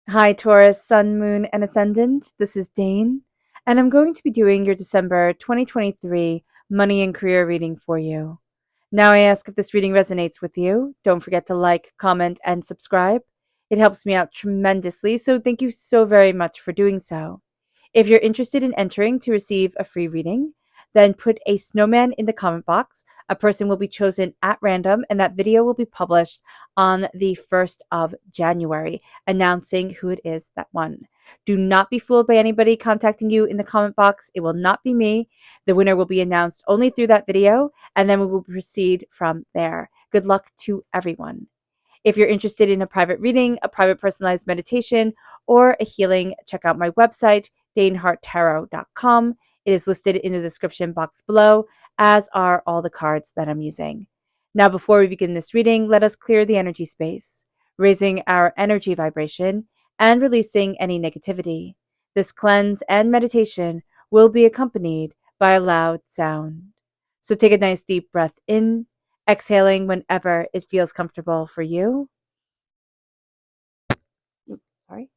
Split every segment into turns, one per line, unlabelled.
Hi, Taurus, Sun, Moon, and Ascendant. This is Dane, and I'm going to be doing your December 2023 money and career reading for you. Now, I ask if this reading resonates with you. Don't forget to like, comment, and subscribe. It helps me out tremendously, so thank you so very much for doing so. If you're interested in entering to receive a free reading, then put a snowman in the comment box. A person will be chosen at random, and that video will be published on the 1st of January, announcing who it is that won. Do not be fooled by anybody contacting you in the comment box. It will not be me. The winner will be announced only through that video, and then we will proceed from there. Good luck to everyone. If you're interested in a private reading, a private personalized meditation, or a healing, check out my website, daneharttarot.com. It is listed in the description box below, as are all the cards that I'm using. Now, before we begin this reading, let us clear the energy space, raising our energy vibration and releasing any negativity. This cleanse and meditation will be accompanied by a loud sound. So take a nice deep breath in, exhaling whenever it feels comfortable for you. Sorry.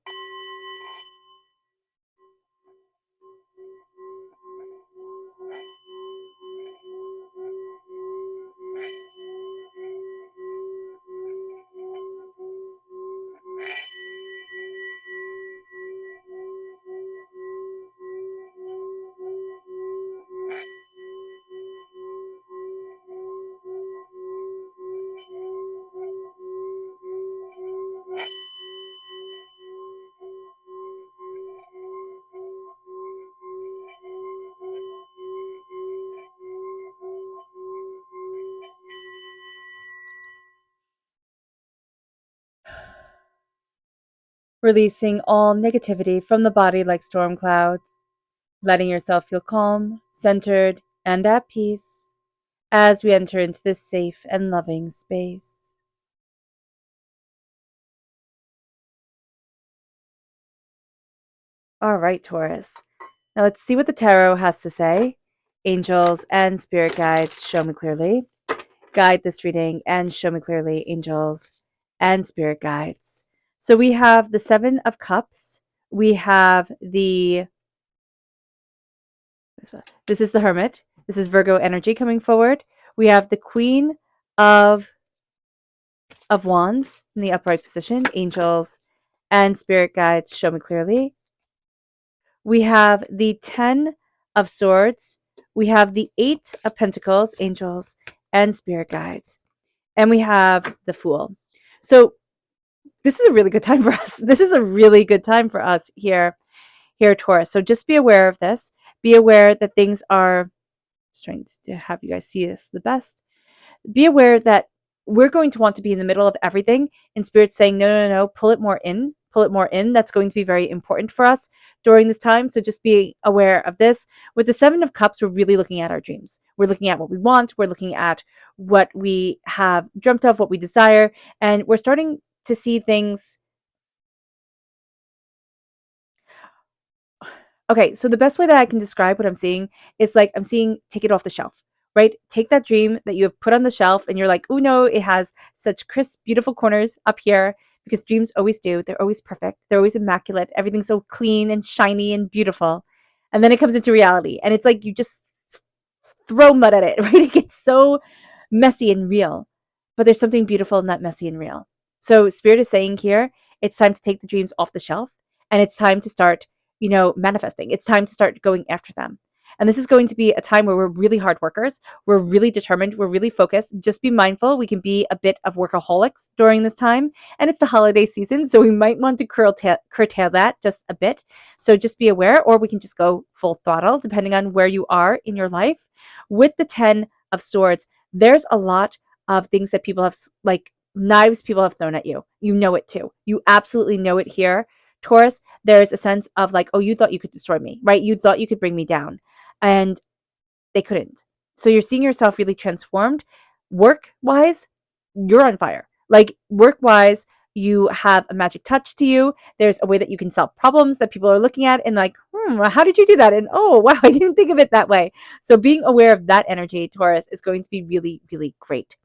Releasing all negativity from the body like storm clouds, letting yourself feel calm, centered, and at peace as we enter into this safe and loving space. All right, Taurus. Now let's see what the tarot has to say. Angels and spirit guides, show me clearly. Guide this reading and show me clearly, angels and spirit guides. So we have the Seven of Cups. We have this is the Hermit. This is Virgo energy coming forward. We have the Queen of Wands in the upright position. Angels and spirit guides, show me clearly. We have the 10 of Swords. We have the 8 of Pentacles, angels and spirit guides. And we have the Fool. So this is a really good time for us. This is a really good time for us here, Taurus. So just be aware of this. Be aware that things are, just trying to have you guys see this the best. Be aware that we're going to want to be in the middle of everything, and Spirit's saying, no, no, no, pull it more in. Pull it more in. That's going to be very important for us during this time. So just be aware of this. With the Seven of Cups, we're really looking at our dreams. We're looking at what we want. We're looking at what we have dreamt of, what we desire. And we're starting to see things. Okay, so the best way that I can describe what I'm seeing is like I'm seeing take it off the shelf, right? Take that dream that you have put on the shelf and you're like, oh no, it has such crisp, beautiful corners up here, because dreams always do. They're always perfect. They're always immaculate. Everything's so clean and shiny and beautiful. And then it comes into reality and it's like you just throw mud at it, right? It gets so messy and real. But there's something beautiful in that messy and real. So Spirit is saying here, it's time to take the dreams off the shelf and it's time to start, manifesting. It's time to start going after them. And this is going to be a time where we're really hard workers. We're really determined. We're really focused. Just be mindful. We can be a bit of workaholics during this time. And it's the holiday season, so we might want to curtail that just a bit. So just be aware, or we can just go full throttle, depending on where you are in your life. With the 10 of Swords, there's a lot of things that people have, like knives people have thrown at you. You know it too. You absolutely know it here. Taurus, there's a sense of like, oh, you thought you could destroy me, right? You thought you could bring me down. And they couldn't. So you're seeing yourself really transformed. Work wise, you're on fire. Like work wise, you have a magic touch to you. There's a way that you can solve problems that people are looking at and like, how did you do that? And oh, wow, I didn't think of it that way. So being aware of that energy, Taurus, is going to be really, really great.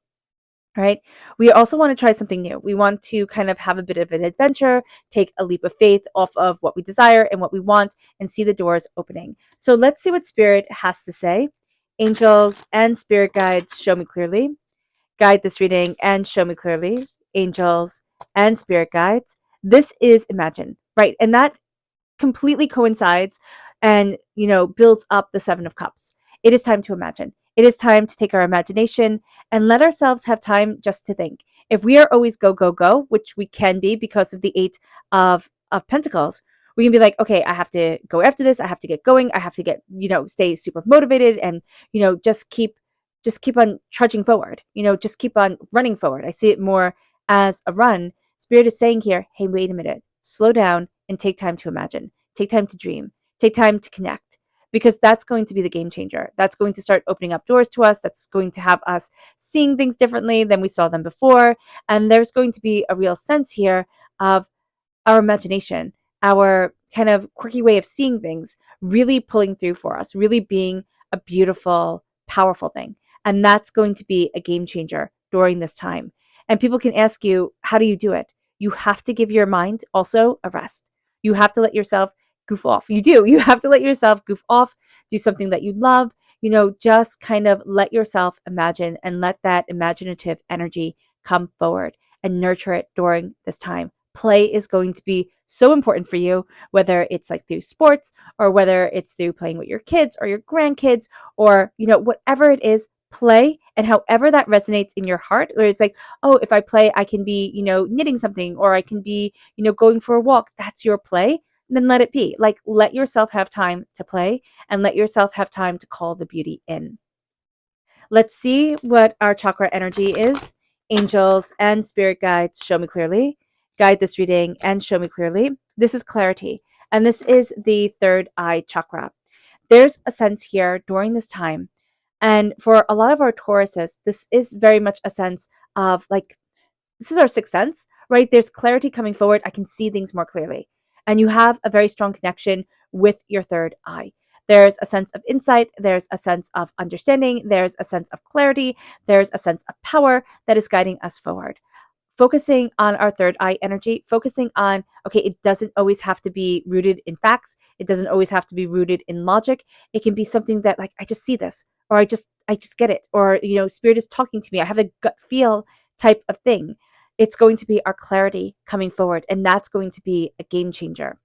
right? We also want to try something new. We want to kind of have a bit of an adventure, take a leap of faith off of what we desire and what we want, and see the doors opening. So let's see what Spirit has to say. Angels and spirit guides, show me clearly. Guide this reading and show me clearly. Angels and spirit guides. This is Imagine, right? And that completely coincides and, builds up the Seven of Cups. It is time to imagine. It is time to take our imagination and let ourselves have time just to think. If we are always go, go, go, which we can be because of the Eight of Pentacles, we can be like, okay, I have to go after this. I have to get going. I have to get, stay super motivated and, just keep on trudging forward, just keep on running forward. I see it more as a run. Spirit is saying here, hey, wait a minute, slow down and take time to imagine, take time to dream, take time to connect, because that's going to be the game changer. That's going to start opening up doors to us. That's going to have us seeing things differently than we saw them before. And there's going to be a real sense here of our imagination, our kind of quirky way of seeing things really pulling through for us, really being a beautiful, powerful thing. And that's going to be a game changer during this time. And people can ask you, how do you do it? You have to give your mind also a rest. You have to let yourself goof off. You do. You have to let yourself goof off, do something that you love, just kind of let yourself imagine and let that imaginative energy come forward and nurture it during this time. Play is going to be so important for you, whether it's like through sports or whether it's through playing with your kids or your grandkids or, whatever it is, play. And however that resonates in your heart, where it's like, oh, if I play, I can be, knitting something or I can be, going for a walk. That's your play. Then let it be. Like, let yourself have time to play and let yourself have time to call the beauty in. Let's see what our chakra energy is. Angels and spirit guides, show me clearly. Guide this reading and show me clearly. This is clarity, and this is the third eye chakra. There's a sense here during this time, and for a lot of our Tauruses, this is very much a sense of like, this is our sixth sense, right? There's clarity coming forward. I can see things more clearly. And you have a very strong connection with your third eye. There's a sense of insight. There's a sense of understanding. There's a sense of clarity. There's a sense of power that is guiding us forward. Focusing on our third eye energy, focusing on, okay, it doesn't always have to be rooted in facts. It doesn't always have to be rooted in logic. It can be something that like, I just see this, or I just get it, or, spirit is talking to me. I have a gut feel type of thing. It's going to be our clarity coming forward, and that's going to be a game changer.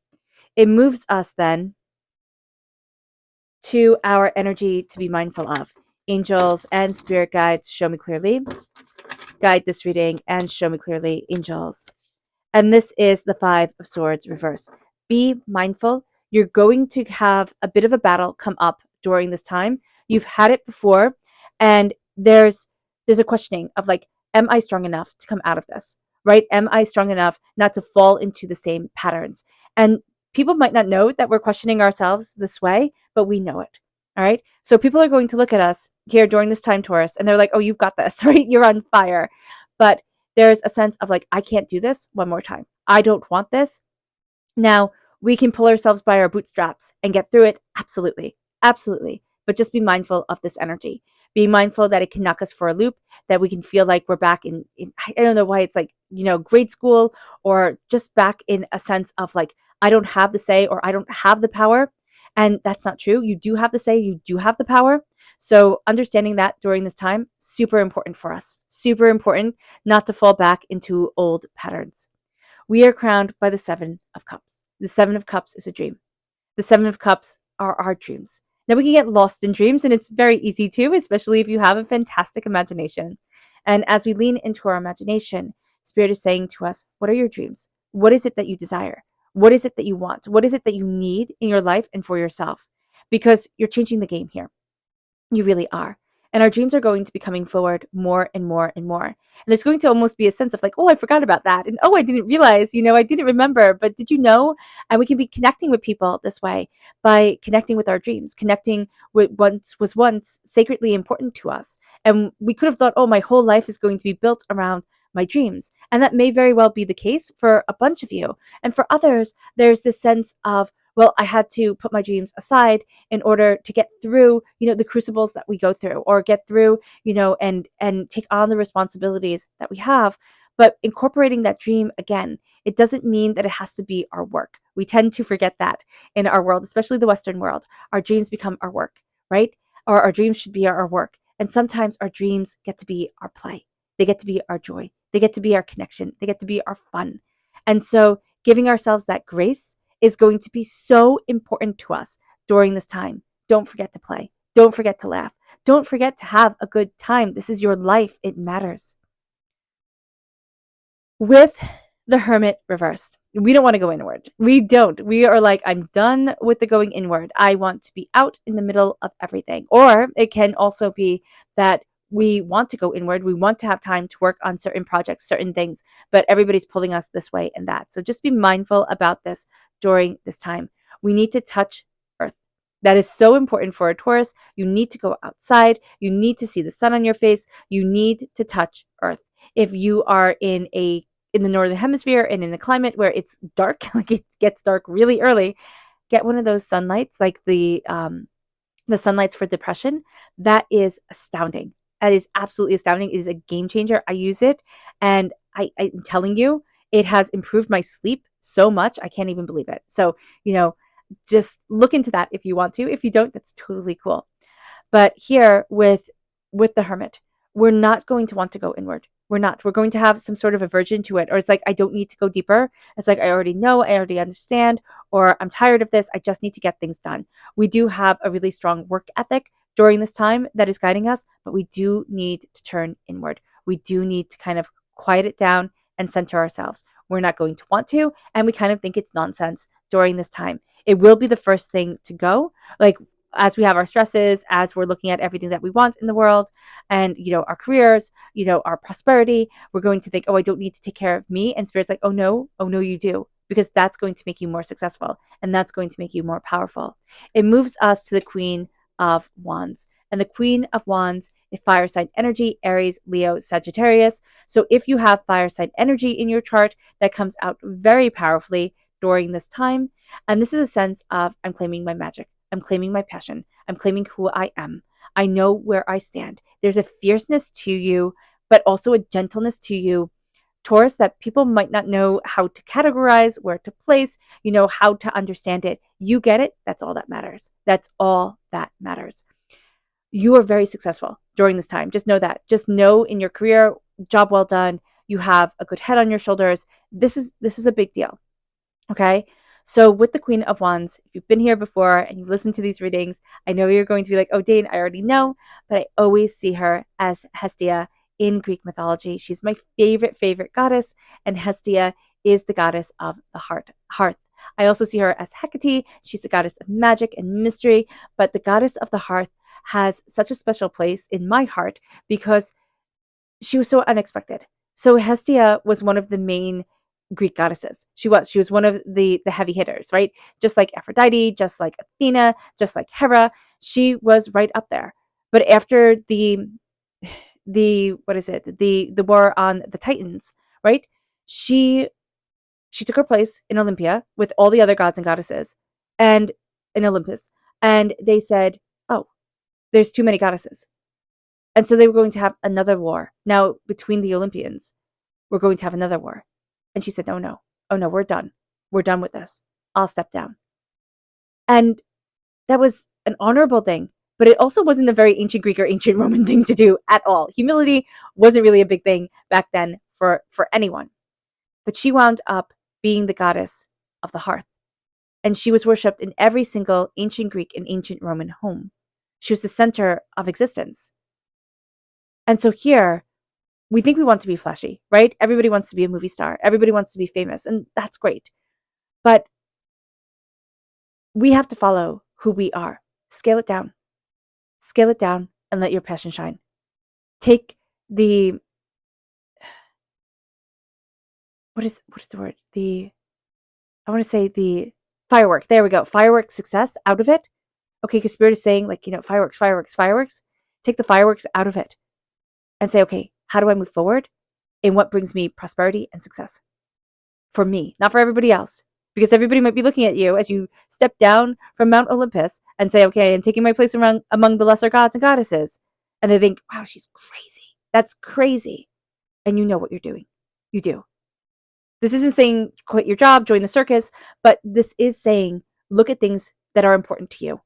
It moves us then to our energy to be mindful of. Angels and spirit guides, show me clearly. Guide this reading and show me clearly, angels. And this is the Five of Swords reverse. Be mindful. You're going to have a bit of a battle come up during this time. You've had it before, and there's a questioning of like, am I strong enough to come out of this? Right? Am I strong enough not to fall into the same patterns? And people might not know that we're questioning ourselves this way, but we know it. All right. So people are going to look at us here during this time, Taurus, and they're like, oh, you've got this, right? You're on fire. But there's a sense of like, I can't do this one more time. I don't want this. Now, we can pull ourselves by our bootstraps and get through it. Absolutely. Absolutely. But just be mindful of this energy. Be mindful that it can knock us for a loop, that we can feel like we're back in I don't know why it's like, grade school, or just back in a sense of like, I don't have the say or I don't have the power. And that's not true. You do have the say, you do have the power. So understanding that during this time, super important for us. Super important not to fall back into old patterns. We are crowned by the Seven of Cups. The Seven of Cups is a dream. The Seven of Cups are our dreams. Now, we can get lost in dreams, and it's very easy to, especially if you have a fantastic imagination. And as we lean into our imagination, Spirit is saying to us, what are your dreams? What is it that you desire? What is it that you want? What is it that you need in your life and for yourself? Because you're changing the game here. You really are. And our dreams are going to be coming forward more and more and more. And there's going to almost be a sense of like, oh, I forgot about that. And oh, I didn't realize, I didn't remember. But did you know? And we can be connecting with people this way by connecting with our dreams, connecting with what was once sacredly important to us. And we could have thought, oh, my whole life is going to be built around my dreams. And that may very well be the case for a bunch of you. And for others, there's this sense of, Well, I had to put my dreams aside in order to get through, the crucibles that we go through, or get through, and take on the responsibilities that we have. But incorporating that dream again, it doesn't mean that it has to be our work. We tend to forget that in our world, especially the Western world. Our dreams become our work, right? Or our dreams should be our work. And sometimes our dreams get to be our play. They get to be our joy. They get to be our connection. They get to be our fun. And so giving ourselves that grace is going to be so important to us during this time. Don't forget to play. Don't forget to laugh. Don't forget to have a good time. This is your life. It matters. With the Hermit reversed, we don't want to go inward. We don't. We are like, I'm done with the going inward. I want to be out in the middle of everything. Or it can also be that we want to go inward. We want to have time to work on certain projects, certain things, but everybody's pulling us this way and that. So just be mindful about this during this time. We need to touch earth. That is so important for a Taurus. You need to go outside. You need to see the sun on your face. You need to touch earth. If you are in the northern hemisphere and in a climate where it's dark, like it gets dark really early, get one of those sunlights, like the sunlights for depression. That is astounding. That is absolutely astounding. It is a game changer. I use it, and I'm telling you, it has improved my sleep so much. I can't even believe it. So, just look into that if you want to. If you don't, that's totally cool. But here with the Hermit, we're not going to want to go inward. We're not. We're going to have some sort of aversion to it. Or it's like, I don't need to go deeper. It's like, I already know, I already understand, or I'm tired of this. I just need to get things done. We do have a really strong work ethic during this time that is guiding us, but we do need to turn inward. We do need to kind of quiet it down and center ourselves. We're not going to want to, and we kind of think it's nonsense during this time. It will be the first thing to go. Like, as we have our stresses, as we're looking at everything that we want in the world, and our careers, our prosperity, we're going to think, oh, I don't need to take care of me. And Spirit's like, oh no, you do, because that's going to make you more successful, and that's going to make you more powerful. It moves us to the Queen of Wands. And the Queen of Wands is fire sign energy, Aries, Leo, Sagittarius. So if you have fire sign energy in your chart, that comes out very powerfully during this time. And this is a sense of, I'm claiming my magic. I'm claiming my passion. I'm claiming who I am. I know where I stand. There's a fierceness to you, but also a gentleness to you, Taurus, that people might not know how to categorize, where to place, how to understand it. You get it. That's all that matters. That's all that matters. You are very successful during this time. Just know that. Just know in your career, job well done. You have a good head on your shoulders. This is a big deal. Okay. So with the Queen of Wands, if you've been here before and you've listened to these readings, I know you're going to be like, oh, Dane, I already know, but I always see her as Hestia in Greek mythology. She's my favorite goddess, and Hestia is the goddess of the hearth. I also see her as Hecate. She's the goddess of magic and mystery, but the goddess of the hearth has such a special place in my heart because she was so unexpected. So Hestia was one of the main Greek goddesses. She was one of the heavy hitters, right? Just like Aphrodite, just like Athena, just like Hera, she was right up there. But after the war on the Titans, right? She took her place in Olympia with all the other gods and goddesses, and in Olympus, and they said, "Oh, there's too many goddesses." And so they were going to have another war. Now, between the Olympians, we're going to have another war. And she said, oh no, we're done. We're done with this. I'll step down. And that was an honorable thing, but it also wasn't a very ancient Greek or ancient Roman thing to do at all. Humility wasn't really a big thing back then for anyone. But she wound up being the goddess of the hearth. And she was worshipped in every single ancient Greek and ancient Roman home. She was the center of existence. And so here, we think we want to be flashy, right? Everybody wants to be a movie star. Everybody wants to be famous, and that's great. But we have to follow who we are. Scale it down. Scale it down and let your passion shine. Take the, what is the word? I want to say the firework. There we go. Firework success out of it. Okay, because Spirit is saying, like, fireworks. Take the fireworks out of it and say, okay, how do I move forward in what brings me prosperity and success? For me, not for everybody else. because everybody might be looking at you as you step down from Mount Olympus and say, okay, I'm taking my place among the lesser gods and goddesses. And they think, wow, she's crazy. That's crazy. And you know what you're doing. You do. This isn't saying quit your job, join the circus, but this is saying look at things that are important to you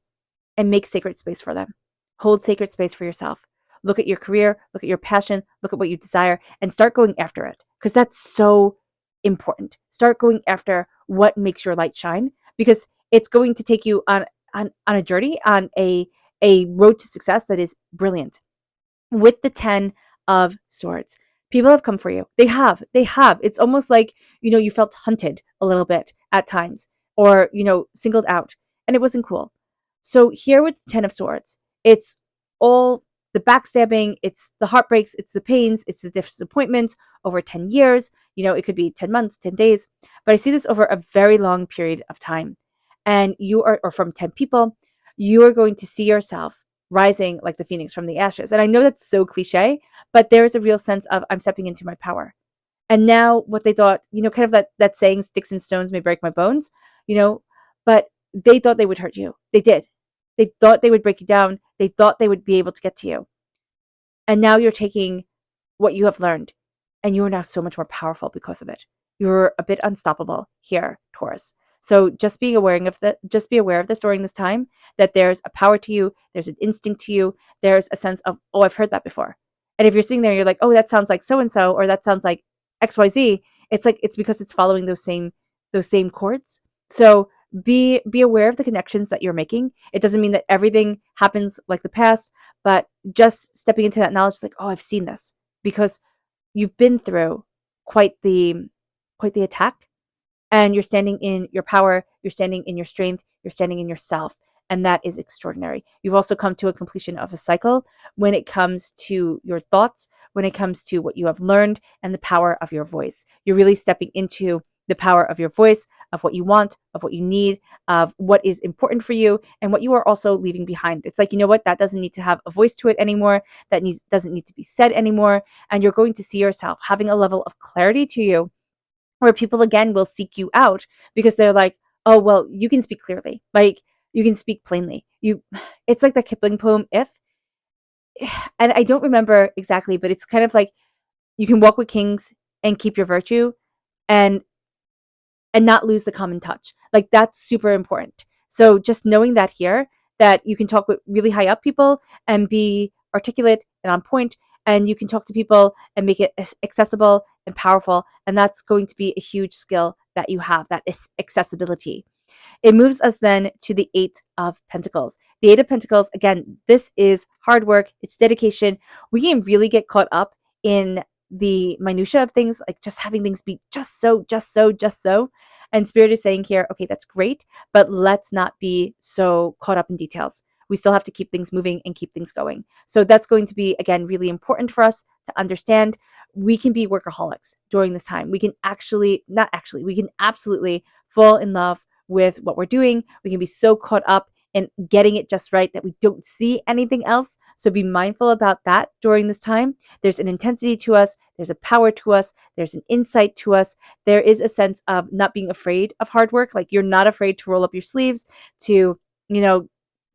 and make sacred space for them. Hold sacred space for yourself. Look at your career, look at your passion, look at what you desire, and start going after it, because that's so important. Start going after what makes your light shine, because it's going to take you on a journey, on a road to success that is brilliant. With the 10 of swords, people have come for you. They have. It's almost like, you felt hunted a little bit at times, or, singled out, and it wasn't cool. So here with the 10 of swords, it's all the backstabbing, it's the heartbreaks, it's the pains, it's the disappointments over 10 years. It could be 10 months, 10 days, but I see this over a very long period of time. And or from 10 people, you are going to see yourself rising like the phoenix from the ashes. And I know that's so cliche, but there is a real sense of I'm stepping into my power. And now what they thought, kind of that saying, sticks and stones may break my bones, but they thought they would hurt you. They did. They thought they would break you down. They thought they would be able to get to you. And now you're taking what you have learned, and you are now so much more powerful because of it. You're a bit unstoppable here, Taurus. So just be aware of this during this time, that there's a power to you, there's an instinct to you, there's a sense of, oh, I've heard that before. And if you're sitting there, you're like, oh, that sounds like so and so, or that sounds like XYZ. It's because it's following those same chords. So be aware of the connections that you're making. It doesn't mean that everything happens like the past, but just stepping into that knowledge, like, oh, I've seen this, because you've been through quite the attack, and you're standing in your power, you're standing in your strength, you're standing in yourself, and that is extraordinary. You've also come to a completion of a cycle when it comes to your thoughts, when it comes to what you have learned, and the power of your voice. You're really stepping into the power of your voice, of what you want, of what you need, of what is important for you, and what you are also leaving behind. It's like, you know what, that doesn't need to have a voice to it anymore. Doesn't need to be said anymore. And you're going to see yourself having a level of clarity to you, where people again will seek you out because they're like, oh, well, you can speak clearly. Like, you can speak plainly. It's like the Kipling poem, If. And I don't remember exactly, but it's kind of like, you can walk with kings and keep your virtue, and not lose the common touch. Like, that's super important. So just knowing that here, that you can talk with really high up people and be articulate and on point, and you can talk to people and make it accessible and powerful. And that's going to be a huge skill that you have, that is accessibility. It moves us then to the Eight of Pentacles. The Eight of Pentacles, again, this is hard work, it's dedication. We can really get caught up in the minutia of things, like just having things be just so. And Spirit is saying here, okay, that's great, but let's not be so caught up in details. We still have to keep things moving and keep things going. So that's going to be, again, really important for us to understand. We can be workaholics during this time. We can we can absolutely fall in love with what we're doing. We can be so caught up in getting it just right that we don't see anything else. So be mindful about that during this time. There's an intensity to us. There's a power to us. There's an insight to us. There is a sense of not being afraid of hard work. Like, you're not afraid to roll up your sleeves, to,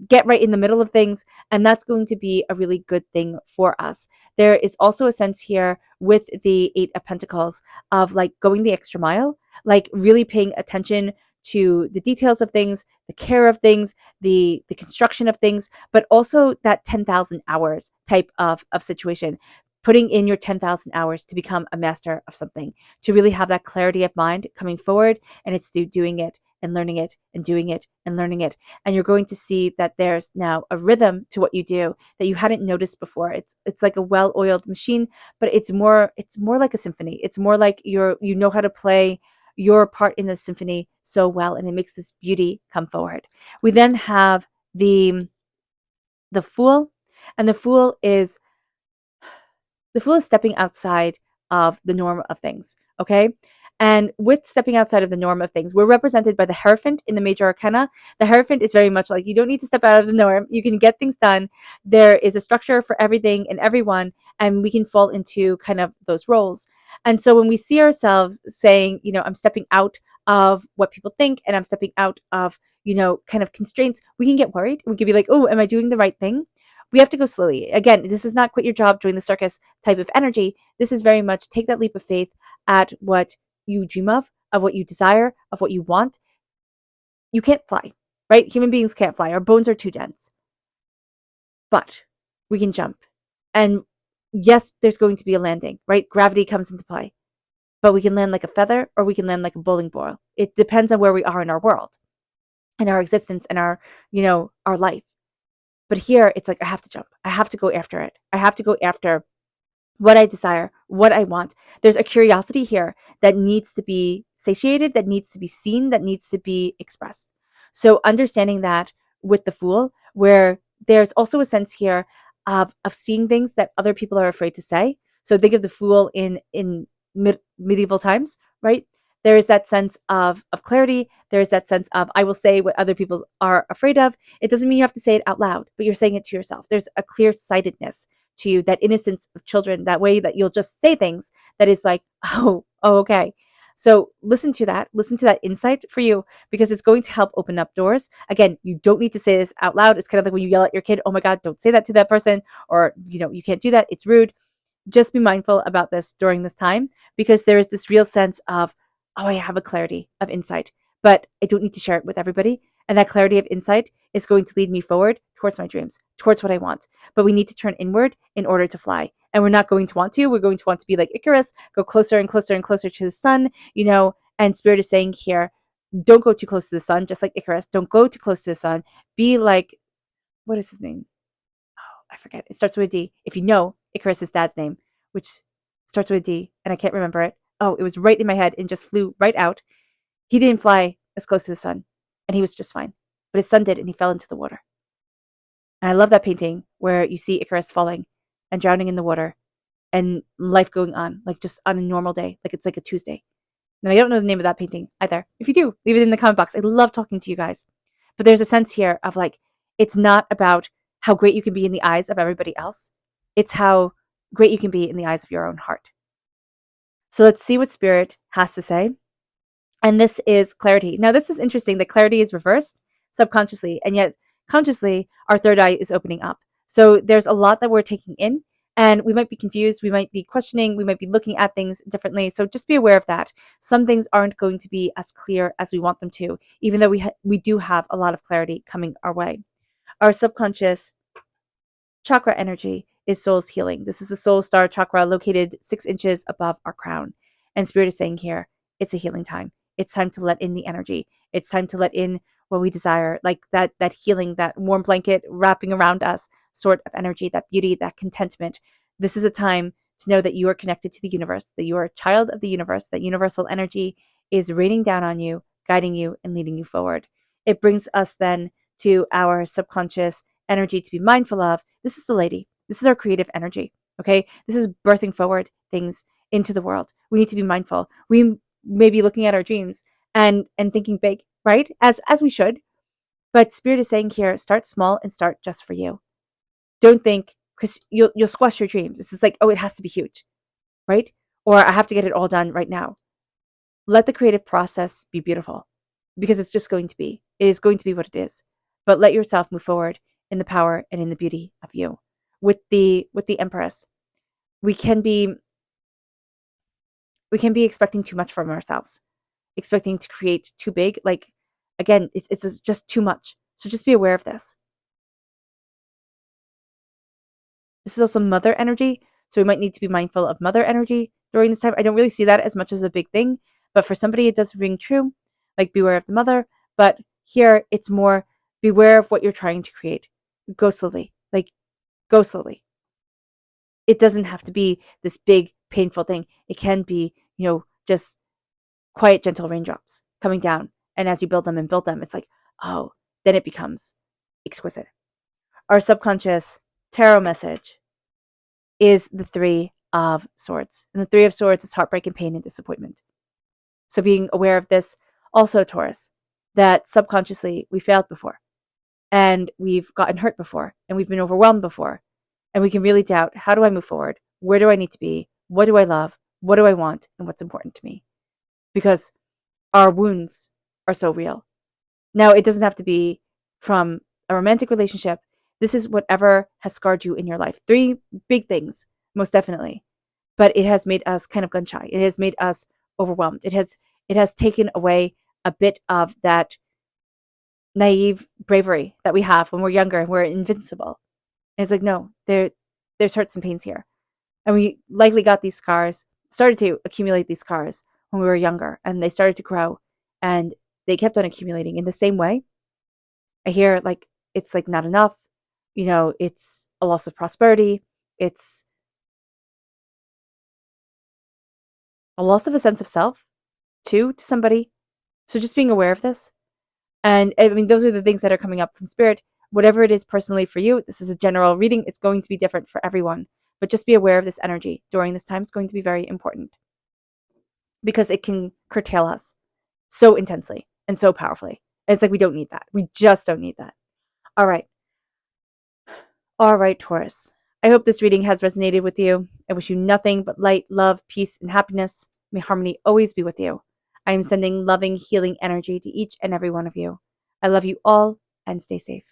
get right in the middle of things. And that's going to be a really good thing for us. There is also a sense here with the Eight of Pentacles of like going the extra mile, like really paying attention to the details of things, the care of things, the construction of things, but also that 10,000 hours type of situation. Putting in your 10,000 hours to become a master of something, to really have that clarity of mind coming forward. And it's through doing it and learning it and doing it and learning it. And you're going to see that there's now a rhythm to what you do that you hadn't noticed before. It's like a well-oiled machine, but it's more like a symphony. It's more like you know how to play your part in the symphony so well, and it makes this beauty come forward. We then have the Fool, and the Fool is stepping outside of the norm of things, okay? And with stepping outside of the norm of things, we're represented by the Hierophant in the Major Arcana. The Hierophant is very much like, you don't need to step out of the norm. You can get things done. There is a structure for everything and everyone, and we can fall into kind of those roles. And so when we see ourselves saying, I'm stepping out of what people think, and I'm stepping out of, kind of constraints, we can get worried. We can be like, oh, am I doing the right thing? We have to go slowly. Again, this is not quit your job, join the circus type of energy. This is very much take that leap of faith at what you dream of what you desire, of what you want. You can't fly, right? Human beings can't fly. Our bones are too dense. But we can jump. And yes, there's going to be a landing, right? Gravity comes into play. But we can land like a feather or we can land like a bowling ball. It depends on where we are in our world and our existence and our life. But here it's like I have to jump. I have to go after it. I have to go after what I desire, what I want. There's a curiosity here that needs to be satiated, that needs to be seen, that needs to be expressed. So understanding that with the Fool, where there's also a sense here of seeing things that other people are afraid to say. So think of the Fool in medieval times, right? There is that sense of clarity. There is that sense of I will say what other people are afraid of. It doesn't mean you have to say it out loud, but you're saying it to yourself. There's a clear-sightedness to you, that innocence of children, that way that you'll just say things that is like, oh, okay. So listen to that insight for you, because it's going to help open up doors. Again, you don't need to say this out loud. It's kind of like when you yell at your kid, oh my God, don't say that to that person, or, you can't do that. It's rude. Just be mindful about this during this time, because there is this real sense of, oh, I have a clarity of insight, but I don't need to share it with everybody. And that clarity of insight is going to lead me forward towards my dreams, towards what I want. But we need to turn inward in order to fly. And we're not going to want to. We're going to want to be like Icarus, go closer and closer and closer to the sun, and Spirit is saying here, don't go too close to the sun, just like Icarus. Don't go too close to the sun. Be like, what is his name? I forget. It starts with a D. If you know Icarus's dad's name, which starts with a D, and I can't remember it. Oh, it was right in my head and just flew right out. He didn't fly as close to the sun, and he was just fine. But his son did, and he fell into the water. And I love that painting where you see Icarus falling and drowning in the water and life going on, like just on a normal day, like it's like a Tuesday. And I don't know the name of that painting either. If you do, leave it in the comment box. I love talking to you guys. But there's a sense here of like, it's not about how great you can be in the eyes of everybody else. It's how great you can be in the eyes of your own heart. So let's see what Spirit has to say. And this is clarity. Now, this is interesting that clarity is reversed subconsciously, and yet consciously, our third eye is opening up. So there's a lot that we're taking in, and we might be confused. We might be questioning. We might be looking at things differently. So just be aware of that. Some things aren't going to be as clear as we want them to, even though we do have a lot of clarity coming our way. Our subconscious chakra energy is soul's healing. This is the soul star chakra located 6 inches above our crown. And Spirit is saying here, it's a healing time. It's time to let in the energy. It's time to let in what we desire, like that healing, that warm blanket wrapping around us sort of energy, that beauty, that contentment. This is a time to know that you are connected to the universe, that you are a child of the universe, that universal energy is raining down on you, guiding you, and leading you forward. It brings us then to our subconscious energy to be mindful of. This is the lady. This is our creative energy. Okay. This is birthing forward things into the world. We need to be mindful. We may be looking at our dreams and thinking big, right? As we should. But Spirit is saying here, start small and start just for you. Don't think, because you'll squash your dreams. It's like, oh, it has to be huge, right? Or I have to get it all done right now. Let the creative process be beautiful, because it's just going to be. It is going to be what it is. But let yourself move forward in the power and in the beauty of you. With the Empress, we can be expecting too much from ourselves, expecting to create too big. Like, again, it's just too much. So just be aware of this. This is also mother energy, so we might need to be mindful of mother energy during this time. I don't really see that as much as a big thing, but for somebody it does ring true, like beware of the mother. But here it's more beware of what you're trying to create. Go slowly, go slowly. It doesn't have to be this big, painful thing. It can be, just quiet, gentle raindrops coming down. And as you build them and build them, it's like, oh, then it becomes exquisite. Our subconscious tarot message is the 3 of Swords. And the 3 of Swords is heartbreak and pain and disappointment. So being aware of this, also Taurus, that subconsciously we failed before, and we've gotten hurt before, and we've been overwhelmed before, and we can really doubt, how do I move forward? Where do I need to be? What do I love? What do I want? And what's important to me? Because our wounds are so real. Now, it doesn't have to be from a romantic relationship. This is whatever has scarred you in your life. Three big things, most definitely. But it has made us kind of gun shy. It has made us overwhelmed. It has taken away a bit of that naive bravery that we have when we're younger and we're invincible. And it's like, no, there's hurts and pains here. And we likely got these scars, started to accumulate these scars when we were younger, and they started to grow, and they kept on accumulating in the same way. I hear like it's like not enough, it's a loss of prosperity, it's a loss of a sense of self too to somebody. So just being aware of this. And I mean, those are the things that are coming up from spirit. Whatever it is personally for you, this is a general reading. It's going to be different for everyone. But just be aware of this energy during this time. It's going to be very important because it can curtail us so intensely and so powerfully. And it's like we don't need that. We just don't need that. All right. All right, Taurus. I hope this reading has resonated with you. I wish you nothing but light, love, peace, and happiness. May harmony always be with you. I am sending loving, healing energy to each and every one of you. I love you all and stay safe.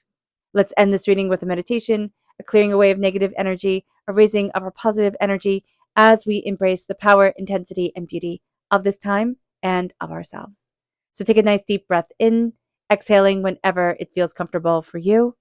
Let's end this reading with a meditation, a clearing away of negative energy, a raising of our positive energy as we embrace the power, intensity, and beauty of this time and of ourselves. So take a nice deep breath in, exhaling whenever it feels comfortable for you.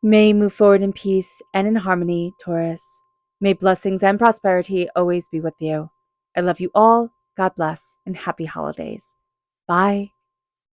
May you move forward in peace and in harmony, Taurus. May blessings and prosperity always be with you. I love you all. God bless and happy holidays. Bye.